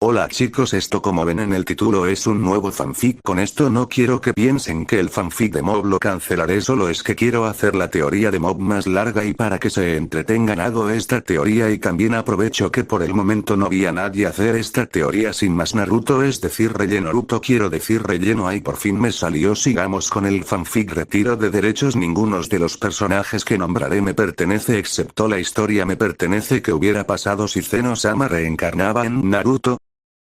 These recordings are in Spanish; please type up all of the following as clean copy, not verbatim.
Hola chicos, esto como ven en el título es un nuevo fanfic. Con esto no quiero que piensen que el fanfic de Mob lo cancelaré, solo es que quiero hacer la teoría de Mob más larga y para que se entretengan hago esta teoría y también aprovecho que por el momento no vi a nadie hacer esta teoría sin más Naruto, es decir relleno Naruto, quiero decir relleno, ahí por fin me salió. Sigamos con el fanfic. Retiro de derechos, ninguno de los personajes que nombraré me pertenece excepto la historia me pertenece. ¿Qué hubiera pasado si Zeno-sama reencarnaba en Naruto?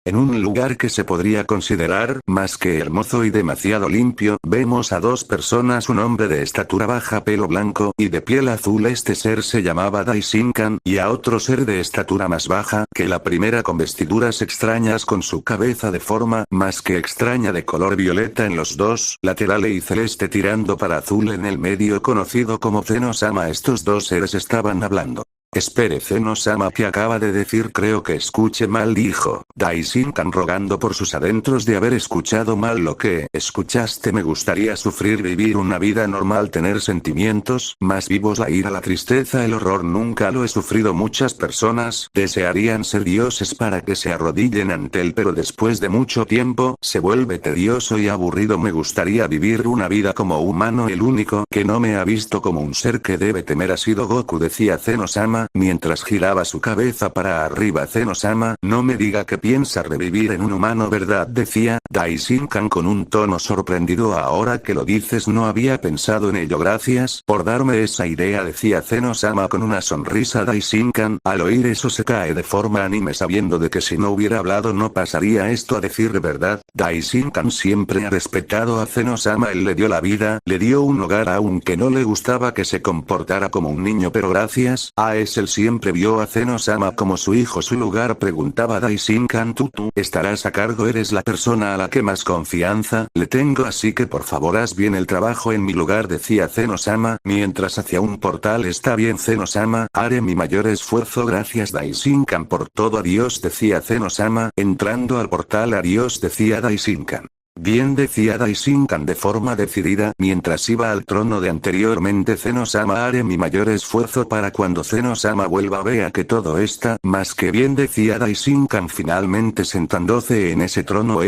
En un lugar que se podría considerar más que hermoso y demasiado limpio, vemos a dos personas, un hombre de estatura baja, pelo blanco y de piel azul, este ser se llamaba Daishinkan, y a otro ser de estatura más baja que la primera, con vestiduras extrañas, con su cabeza de forma más que extraña de color violeta en los dos laterales y celeste tirando para azul en el medio, conocido como Zeno-sama. Estos dos seres estaban hablando. Espere, Zeno-sama, ¿qué acaba de decir? Creo que escuche mal, dijo Daishinkan rogando por sus adentros de haber escuchado mal. Lo que escuchaste, me gustaría sufrir, vivir una vida normal, tener sentimientos más vivos, la ira, la tristeza, el horror, nunca lo he sufrido. Muchas personas desearían ser dioses para que se arrodillen ante él, pero después de mucho tiempo se vuelve tedioso y aburrido. Me gustaría vivir una vida como humano, el único que no me ha visto como un ser que debe temer ha sido Goku, decía Zeno-sama mientras giraba su cabeza para arriba. Zeno-sama, no me diga que piensa revivir en un humano, ¿verdad?, decía Daishinkan con un tono sorprendido. Ahora que lo dices, no había pensado en ello, gracias por darme esa idea, decía Zeno-sama con una sonrisa. Daishinkan, al oír eso, se cae de forma anime, sabiendo de que si no hubiera hablado no pasaría esto. A decir verdad, Daishinkan siempre ha respetado a Zeno-sama, él le dio la vida, le dio un hogar, aunque no le gustaba que se comportara como un niño, pero gracias a él siempre vio a Zeno-sama como su hijo. Su lugar, preguntaba Daishinkan, tú estarás a cargo, eres la persona a la que más confianza le tengo, así que por favor haz bien el trabajo en mi lugar, decía Zeno-sama mientras hacia un portal. Está bien, Zeno-sama, haré mi mayor esfuerzo, gracias Daishinkan por todo, adiós, decía Zeno-sama entrando al portal. Adiós, decía Daishinkan. Bien, decía Daishinkan de forma decidida mientras iba al trono de anteriormente. Zeno-sama, haré mi mayor esfuerzo para cuando Zeno-sama vuelva vea que todo está más que bien, decía Daishinkan finalmente sentándose en ese trono.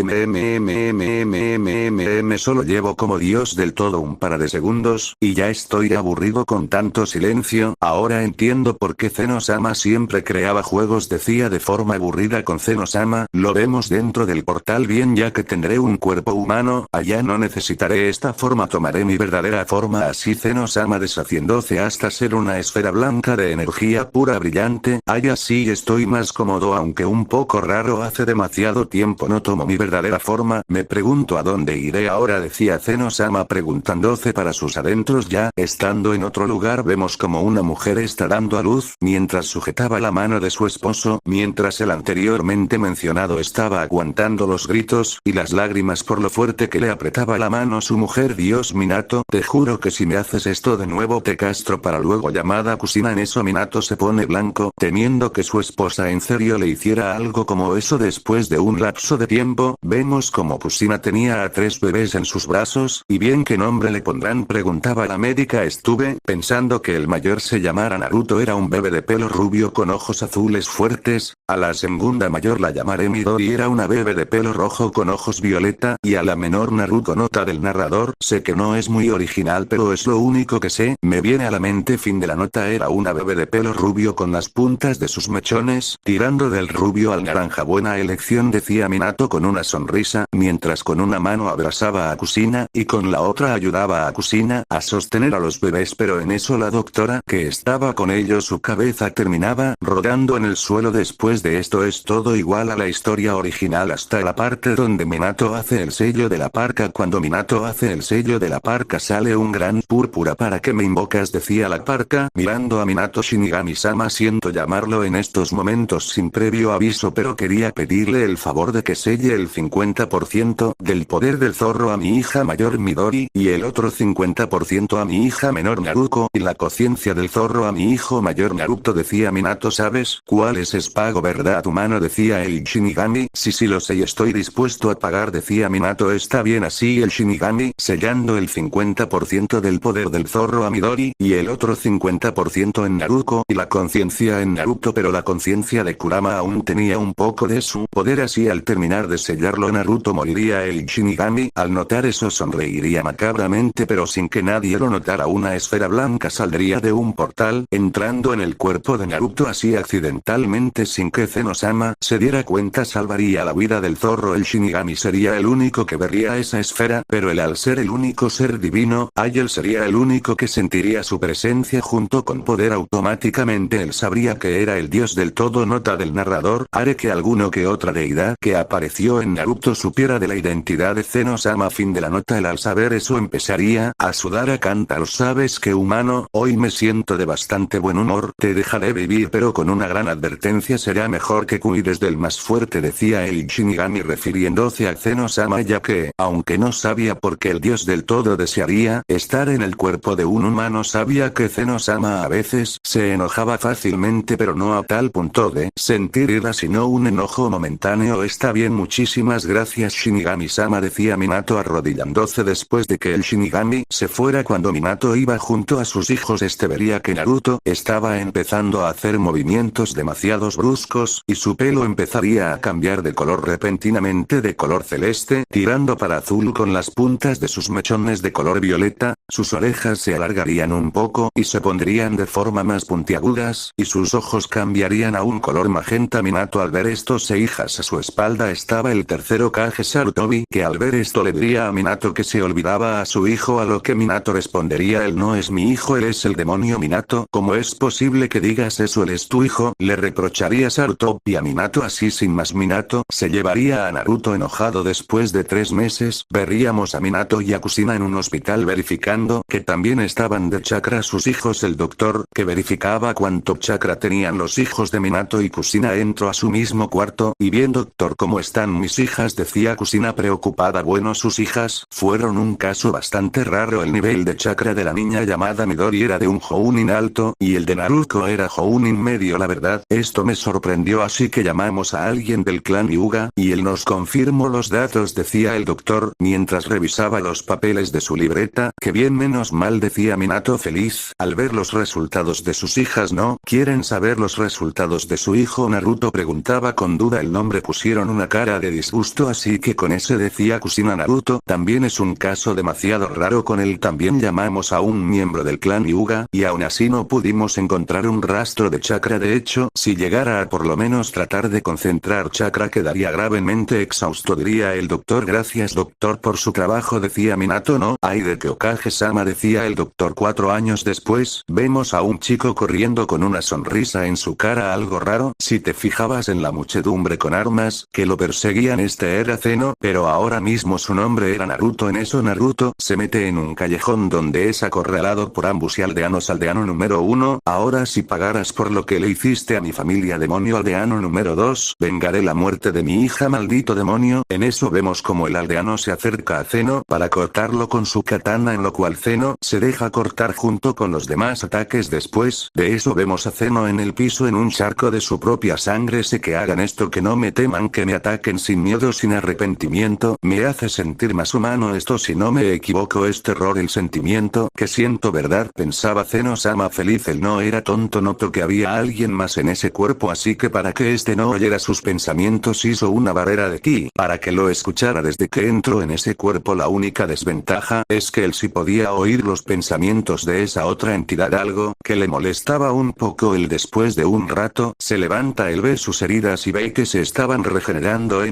Solo llevo como Dios del todo un par de segundos y ya estoy aburrido con tanto silencio. Ahora entiendo por qué Zeno-sama siempre creaba juegos, decía de forma aburrida con Zeno-sama. Lo vemos dentro del portal. Bien, ya que tendré un cuerpo humano, allá no necesitaré esta forma, tomaré mi verdadera forma, así Zeno-sama deshaciéndose hasta ser una esfera blanca de energía pura brillante. Ay, así estoy más cómodo, aunque un poco raro, hace demasiado tiempo no tomo mi verdadera forma, me pregunto a dónde iré ahora, decía Zeno-sama preguntándose para sus adentros. Ya estando en otro lugar, vemos como una mujer está dando a luz mientras sujetaba la mano de su esposo, mientras el anteriormente mencionado estaba aguantando los gritos y las lágrimas por lo fuerte que le apretaba la mano su mujer. Dios, Minato, te juro que si me haces esto de nuevo te castro para luego, llamada Kusina. En eso Minato se pone blanco, temiendo que su esposa en serio le hiciera algo como eso. Después de un lapso de tiempo, vemos como Kusina tenía a 3 bebés en sus brazos. ¿Y bien qué nombre le pondrán?, preguntaba la médica. Estuve pensando que el mayor se llamara Naruto, era un bebé de pelo rubio con ojos azules fuertes. A la segunda mayor la llamaré Midori, era una bebé de pelo rojo con ojos violeta. Y a la menor Naruto. Nota del narrador, sé que no es muy original pero es lo único que sé, me viene a la mente. Fin de la nota. Era una bebé de pelo rubio con las puntas de sus mechones tirando del rubio al naranja. Buena elección, decía Minato con una sonrisa, mientras con una mano abrazaba a Kusina y con la otra ayudaba a Kusina a sostener a los bebés. Pero en eso la doctora que estaba con ellos, su cabeza terminaba rodando en el suelo. Después de esto es todo igual a la historia original hasta la parte donde Minato hace el sello de la parca. Cuando Minato hace el sello de la parca sale un gran púrpura. ¿Para qué me invocas?, decía la parca mirando a Minato. Shinigami-sama, siento llamarlo en estos momentos sin previo aviso, pero quería pedirle el favor de que selle el 50% del poder del zorro a mi hija mayor Midori, y el otro 50% a mi hija menor Naruto, y la conciencia del zorro a mi hijo mayor Naruto, decía Minato. ¿Sabes cuál es pago, verdad humano?, decía el Shinigami. Sí, lo sé y estoy dispuesto a pagar, decía Minato está bien así el Shinigami, sellando el 50% del poder del zorro a Midori, y el otro 50% en Naruto y la conciencia en Naruto, pero la conciencia de Kurama aún tenía un poco de su poder, así al terminar de sellarlo Naruto moriría el Shinigami. Al notar eso sonreiría macabramente, pero sin que nadie lo notara una esfera blanca saldría de un portal, entrando en el cuerpo de Naruto así accidentalmente sin que Zeno-sama se diera cuenta. Salvaría la vida del zorro. El Shinigami sería el único que vería esa esfera, pero él al ser el único ser divino, él sería el único que sentiría su presencia junto con poder. Automáticamente él sabría que era el dios del todo. Nota del narrador: haré que alguno que otra deidad que apareció en Naruto supiera de la identidad de Zeno-sama. Fin de la nota. Él al saber eso empezaría a sudar a cántaros. ¿Sabes qué, humano? Hoy me siento de bastante buen humor, te dejaré vivir, pero con una gran advertencia: será mejor que cuides del más fuerte, decía el Shinigami refiriéndose a Zeno-sama, ya que, aunque no sabía por qué el dios del todo desearía estar en el cuerpo de un humano, sabía que Zeno-sama a veces se enojaba fácilmente, pero no a tal punto de sentir ira, sino un enojo momentáneo. Está bien, muchísimas gracias Shinigami-sama, decía Minato arrodillándose después de que el Shinigami se fuera. Cuando Minato iba junto a sus hijos, vería que Naruto estaba empezando a hacer movimientos demasiados bruscos, y su pelo empezaría a cambiar de color repentinamente, de color celeste, tirando para azul, con las puntas de sus mechones de color violeta. Sus orejas se alargarían un poco y se pondrían de forma más puntiagudas, y sus ojos cambiarían a un color magenta. Minato al ver esto se hijas a su espalda estaba el tercero Kage Sarutobi, que al ver esto le diría a Minato que se olvidaba a su hijo, a lo que Minato respondería: él no es mi hijo, él es el demonio. Minato, ¿cómo es posible que digas eso? Él es tu hijo, le reprocharía Sarutobi a Minato. Así sin más Minato se llevaría a Naruto enojado. Después de 3 meses, veríamos a Minato y a Kushina en un hospital verificando que también estaban de chakra sus hijos. El doctor, que verificaba cuánto chakra tenían los hijos de Minato y Kushina, entró a su mismo cuarto, y bien doctor, ¿cómo están mis hijas?, decía Kushina preocupada. Bueno, sus hijas fueron un caso bastante raro. El nivel de chakra de la niña llamada Midori era de un Jounin alto, y el de Naruto era Jounin medio. La verdad, esto me sorprendió, así que llamamos a alguien del clan Hyuga, y él nos confirmó los datos, decía el doctor, mientras revisaba los papeles de su libreta. Que bien, menos mal, decía Minato feliz, al ver los resultados de sus hijas. ¿No quieren saber los resultados de su hijo? Naruto preguntaba con duda. El nombre pusieron una cara de disgusto, así que con ese, decía Kushina. Naruto también es un caso demasiado raro, con él también llamamos a un miembro del clan Hyuga, y aún así no pudimos encontrar un rastro de chakra. De hecho, si llegara a por lo menos tratar de concentrar chakra quedaría gravemente exhausto, diría el doctor. Gracias doctor por su trabajo, decía Minato. No hay de qué, Okage-sama, decía el doctor. 4 años después, vemos a un chico corriendo con una sonrisa en su cara, algo raro si te fijabas en la muchedumbre con armas que lo perseguían. Este era Zeno, pero ahora mismo su nombre era Naruto. En eso Naruto se mete en un callejón donde es acorralado por ambos y aldeanos. Aldeano número 1, ahora si pagaras por lo que le hiciste a mi familia, demonio. Aldeano número 2, vengaré la muerte de mi hija, maldito demonio. En eso vemos como el aldeano se acerca a Zeno para cortarlo con su katana, en lo cual Zeno se deja cortar junto con los demás ataques. Después de eso vemos a Zeno en el piso en un charco de su propia sangre. Sé que hagan esto, que no me teman, que me ataquen sin miedo, sin arrepentimiento. Me hace sentir más humano esto, si no me equivoco es terror el sentimiento que siento, ¿verdad?, pensaba Zeno-sama feliz. Él no era tonto, notó que había alguien más en ese cuerpo, así que para que este no oyera sus pensamientos hizo una barrera de ki para que lo escuchara desde que entró en ese cuerpo. La única desventaja es que él sí podía oír los pensamientos de esa otra entidad, algo que le molestaba un poco. Él después de un rato se levanta, él ve sus heridas y ve que se estaban regenerando.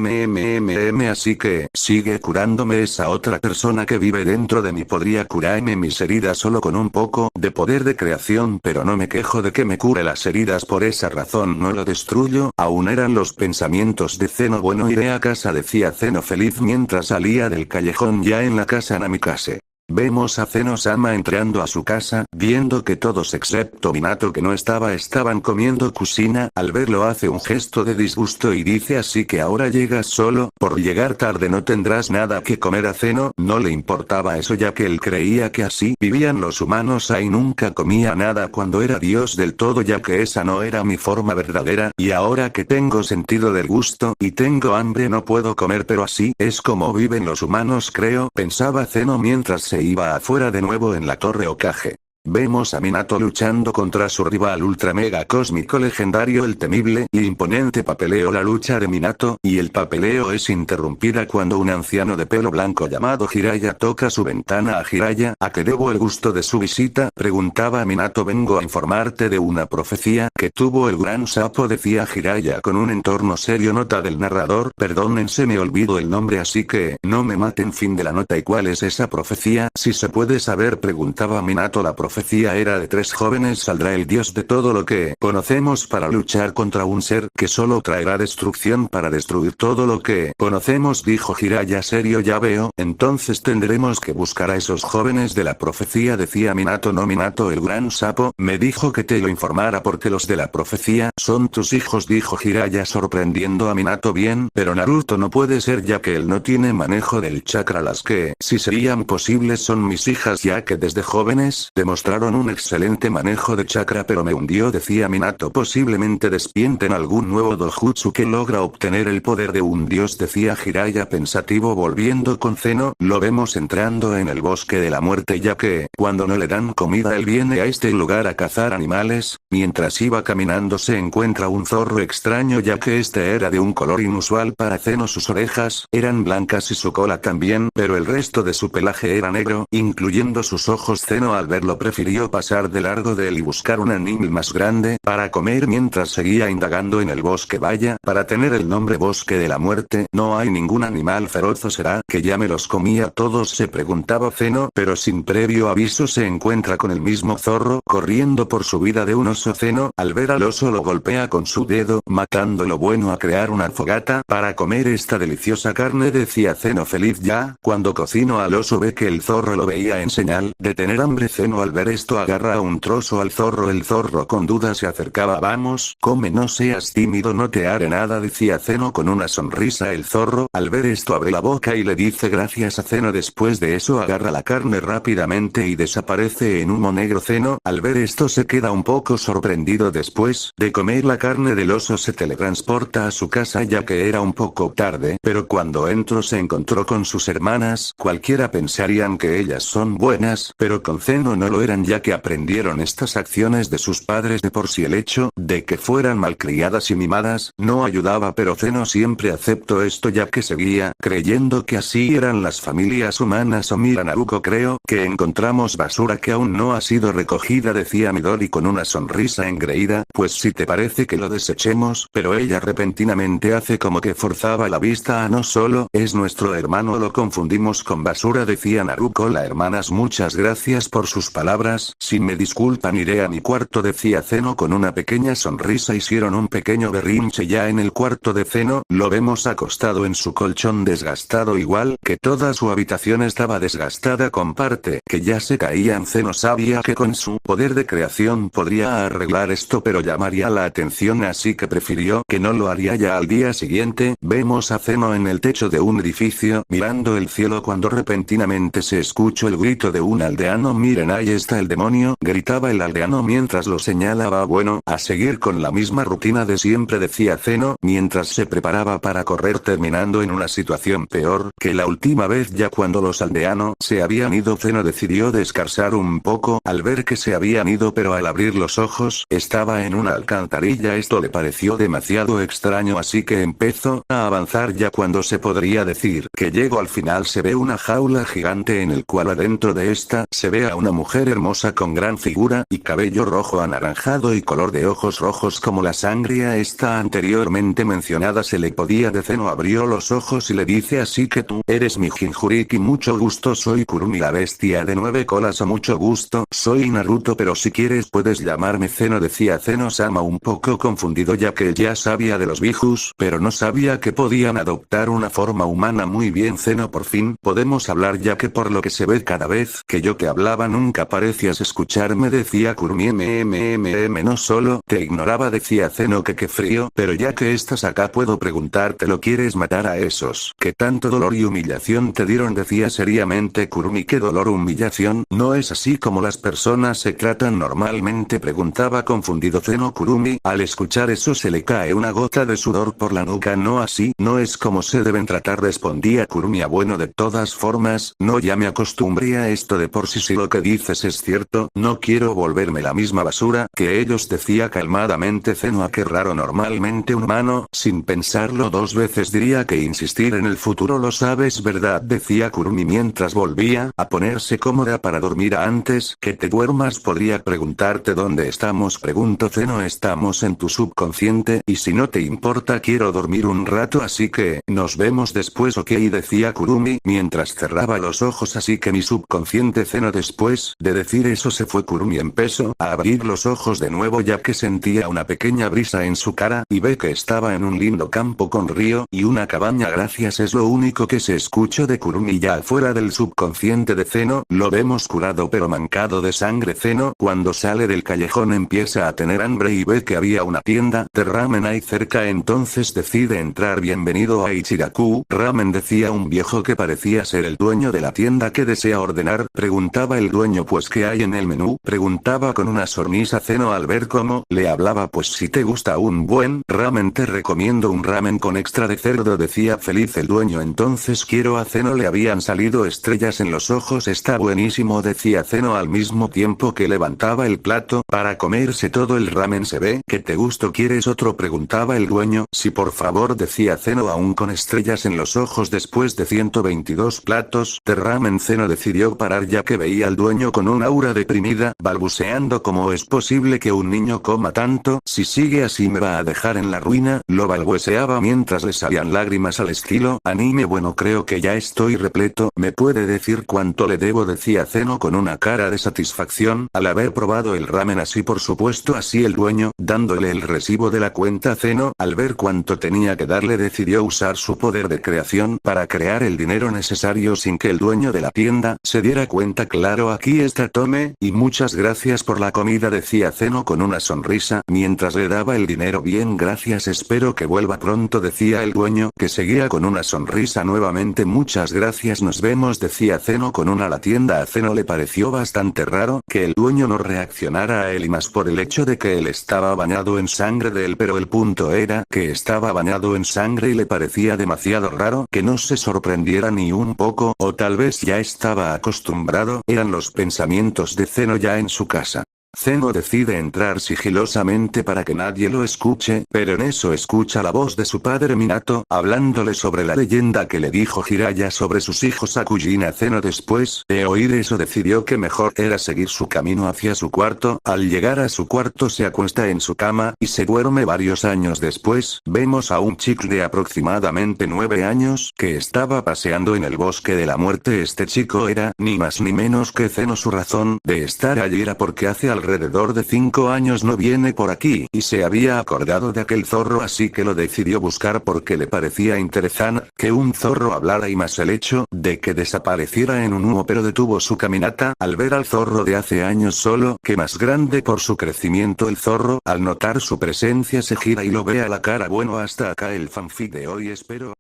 Así que sigue curándome. Esa otra persona que vive dentro de mí podría curarme mis heridas solo con un poco de poder de creación, pero no me quejo de que me cure las heridas, por esa razón no lo destruyo. Aún eran los pensamientos de Zeno. Bueno, iré a casa, decía Zeno feliz mientras salía del callejón. Ya en la casa Namikaze Vemos a Zeno-sama entrando a su casa, viendo que todos excepto Minato que no estaban comiendo Kushina. Al verlo hace un gesto de disgusto y dice: así que ahora llegas solo, por llegar tarde no tendrás nada que comer. A Zeno no le importaba eso, ya que él creía que así vivían los humanos. Ahí nunca comía nada cuando era dios del todo, ya que esa no era mi forma verdadera, y ahora que tengo sentido del gusto, y tengo hambre no puedo comer, pero así es como viven los humanos creo, pensaba Zeno mientras se iba afuera de nuevo en la torre Hokage. Vemos a Minato luchando contra su rival ultra mega cósmico legendario, el temible y imponente papeleo. La lucha de Minato y el papeleo es interrumpida cuando un anciano de pelo blanco llamado Jiraiya toca su ventana. A Jiraiya, ¿a qué debo el gusto de su visita?, preguntaba Minato. Vengo a informarte de una profecía que tuvo el gran sapo, decía Jiraiya con un entorno serio. Nota del narrador: perdónense, me olvido el nombre, así que no me maten. Fin de la nota. ¿Y cuál es esa profecía, si se puede saber?, preguntaba Minato. La profecía era de 3 jóvenes. Saldrá el dios de todo lo que conocemos para luchar contra un ser que solo traerá destrucción para destruir todo lo que conocemos, dijo Jiraiya serio. Ya veo, entonces tendremos que buscar a esos jóvenes de la profecía, decía Minato. No, Minato, el gran sapo me dijo que te lo informara porque los de la profecía son tus hijos, dijo Jiraiya sorprendiendo a Minato. Bien, pero Naruto no puede ser, ya que él no tiene manejo del chakra. Las que sí serían posibles son mis hijas, ya que desde jóvenes demostraron un excelente manejo de chakra, pero me hundió, decía Minato. Posiblemente despierten algún nuevo dojutsu que logra obtener el poder de un dios, decía Jiraiya pensativo. Volviendo con Zeno, lo vemos entrando en el bosque de la muerte, ya que, cuando no le dan comida, él viene a este lugar a cazar animales. Mientras iba caminando se encuentra un zorro extraño, ya que este era de un color inusual para Zeno. Sus orejas eran blancas y su cola también, pero el resto de su pelaje era negro, incluyendo sus ojos. Zeno al verlo prefirió pasar de largo de él y buscar un animal más grande para comer mientras seguía indagando en el bosque. Vaya, para tener el nombre Bosque de la Muerte, no hay ningún animal feroz, ¿o será que ya me los comía todos?, se preguntaba Zeno, pero sin previo aviso se encuentra con el mismo zorro corriendo por su vida de un oso. Zeno al ver al oso lo golpea con su dedo, matándolo. Bueno, a crear una fogata para comer esta deliciosa carne, decía Zeno feliz. Ya cuando cocino al oso ve que el zorro lo veía en señal de tener hambre. Zeno al ver esto agarra un trozo al zorro. El zorro con duda se acercaba. Vamos, come, no seas tímido, no te haré nada, decía Zeno con una sonrisa. El zorro al ver esto abre la boca y le dice gracias a Zeno. Después de eso agarra la carne rápidamente y desaparece en humo negro. Zeno al ver esto se queda un poco sorprendido. Después de comer la carne del oso se teletransporta a su casa, ya que era un poco tarde, pero cuando entró se encontró con sus hermanas. Cualquiera pensarían que ellas son buenas, pero con Zeno no lo eran, ya que aprendieron estas acciones de sus padres. De por sí el hecho de que fueran malcriadas y mimadas no ayudaba, pero Zeno siempre aceptó esto, ya que seguía creyendo que así eran las familias humanas. O mira Naruto, creo que encontramos basura que aún no ha sido recogida, decía Midori con una sonrisa engreída. Pues si te parece que lo desechemos, pero ella repentinamente hace como que forzaba la vista. No solo es nuestro hermano, lo confundimos con basura, decía Naruto. La hermanas, muchas gracias por sus palabras, si me disculpan iré a mi cuarto, decía Zeno con una pequeña sonrisa. Hicieron un pequeño berrinche ya en el cuarto de Zeno, lo vemos acostado en su colchón desgastado, igual que toda su habitación estaba desgastada con parte que ya se caían. Zeno sabía que con su poder de creación podría arreglar esto, pero llamaría la atención, así que prefirió que no lo haría. Ya al día siguiente, vemos a Zeno en el techo de un edificio, mirando el cielo, cuando repentinamente se escuchó el grito de un aldeano. Miren, ahí está el demonio, gritaba el aldeano mientras lo señalaba. Bueno, a seguir con la misma rutina de siempre, decía Zeno, mientras se preparaba para correr, terminando en una situación peor que la última vez. Ya cuando los aldeanos se habían ido, Zeno decidió descansar un poco, al ver que se habían ido, pero al abrir los ojos, estaba en una alcantarilla. Esto le pareció demasiado extraño, así que empezó a avanzar. Ya cuando se podría decir que llegó al final, se ve una jaula gigante en el cual adentro de esta se ve a una mujer hermosa con gran figura y cabello rojo anaranjado y color de ojos rojos como la sangre. A esta anteriormente mencionada se le podía de seno. Abrió los ojos y le dice: así que tú eres mi Jinchuriki, mucho gusto, soy Kurumi la bestia de 9 colas, o mucho gusto, soy Naruto, pero si quieres puedes llamarme Zeno, decía Zeno-sama un poco confundido ya que él ya sabía de los bijus, pero no sabía que podían adoptar una forma humana. Muy bien Zeno, por fin podemos hablar, ya que por lo que se ve cada vez que yo te hablaba nunca parecías escucharme, decía Kurumi. No solo te ignoraba, decía Zeno, que qué frío, pero ya que estás acá puedo preguntarte, ¿lo quieres matar a esos que tanto dolor y humillación te dieron? Decía seriamente Kurumi. ¿Qué dolor, humillación? ¿No es así como las personas se tratan normalmente?, preguntaba confundido Zeno. Kurumi, al escuchar eso se le cae una gota de sudor por la nuca. No, así no es como se deben tratar, respondía Kurumi. Bueno, de todas formas, no, ya me acostumbré a esto de por sí. Si lo que dices es cierto, no quiero volverme la misma basura que ellos, decía calmadamente Zeno. ¿A qué raro? Normalmente un humano, sin pensarlo dos veces, diría que insistir en el futuro lo sabes, ¿verdad?, decía Kurumi mientras volvía a ponerse cómoda para dormir. Antes que te duermas podría preguntarte dónde estamos, preguntó Zeno. Estamos en tu subconsciente, y si no te importa quiero dormir un rato, así que nos vemos después, ok, decía Kurumi mientras cerraba los ojos. Así que mi subconsciente, Zeno. Después de decir eso se fue. Kurumi empezó a abrir los ojos de nuevo ya que sentía una pequeña brisa en su cara, y ve que estaba en un lindo campo con río y una cabaña. Gracias, es lo único que se escuchó de Kurumi. Ya fuera del subconsciente de Zeno, lo vemos curado pero mancado de sangre. Zeno, cuando sale del callejón, empieza a tener hambre y ve que había una tienda de ramen ahí cerca, entonces decide entrar. Bienvenido a Ichiraku Ramen, decía un viejo que parecía ser el dueño de la tienda. ¿Qué desea ordenar?, preguntaba el dueño. Pues ¿qué hay en el menú?, preguntaba con una sonrisa Zeno al ver cómo le hablaba. Pues si te gusta un buen ramen te recomiendo un ramen con extra de cerdo, decía feliz el dueño. Entonces quiero. A Zeno le habían salido estrellas en los ojos. Está buenísimo, decía Zeno al mismo tiempo que levantaba el plato para comerse todo el ramen. Se ve que te gustó, ¿quieres otro?, preguntaba el dueño. Sí, por favor, decía Zeno aún con estrellas en los ojos. Después de 122 platos de ramen, Zeno decidió parar ya que veía al dueño con un aura deprimida, balbuceando: ¿cómo es posible que un niño coma tanto? Si sigue así me va a dejar en la ruina, lo balbuceaba mientras le salían lágrimas al estilo anime. Bueno, creo que ya estoy repleto, ¿me puede decir cuánto le debo?, decía Zeno con una cara de satisfacción al haber probado el ramen. Así, por supuesto, así el dueño, dándole el recibo de la cuenta. Zeno, al ver cuánto tenía que darle, decidió usar su poder de creación para crear el dinero necesario sin que el dueño de la tienda se diera cuenta. Claro, aquí está, tome, y muchas gracias por la comida, decía Zeno con una sonrisa mientras le daba el dinero. Bien, gracias, espero que vuelva pronto, decía el dueño, que seguía con una sonrisa nuevamente. Muchas gracias, nos vemos, decía Zeno con una la tienda. A Zeno le pareció bastante raro que el dueño no reaccionara a él, y más por el hecho de que él estaba bañado en sangre de él, pero el punto era que estaba bañado en sangre y le parecía demasiado raro que no se sorprendiera ni un poco, o tal vez ya estaba acostumbrado. Eran los pensamientos de Zeno ya en su casa. Zeno decide entrar sigilosamente para que nadie lo escuche, pero en eso escucha la voz de su padre Minato, hablándole sobre la leyenda que le dijo Jiraiya sobre sus hijos Akujin. Zeno, después de oír eso, decidió que mejor era seguir su camino hacia su cuarto. Al llegar a su cuarto se acuesta en su cama y se duerme. Varios años después, vemos a un chico de aproximadamente 9 años que estaba paseando en el bosque de la muerte. Este chico era ni más ni menos que Zeno. Su razón de estar allí era porque hace alrededor de 5 años no viene por aquí, y se había acordado de aquel zorro, así que lo decidió buscar porque le parecía interesante que un zorro hablara, y más el hecho de que desapareciera en un humo, pero detuvo su caminata al ver al zorro de hace años, solo que más grande por su crecimiento. El zorro, al notar su presencia, se gira y lo ve a la cara. Bueno, hasta acá el fanfic de hoy, espero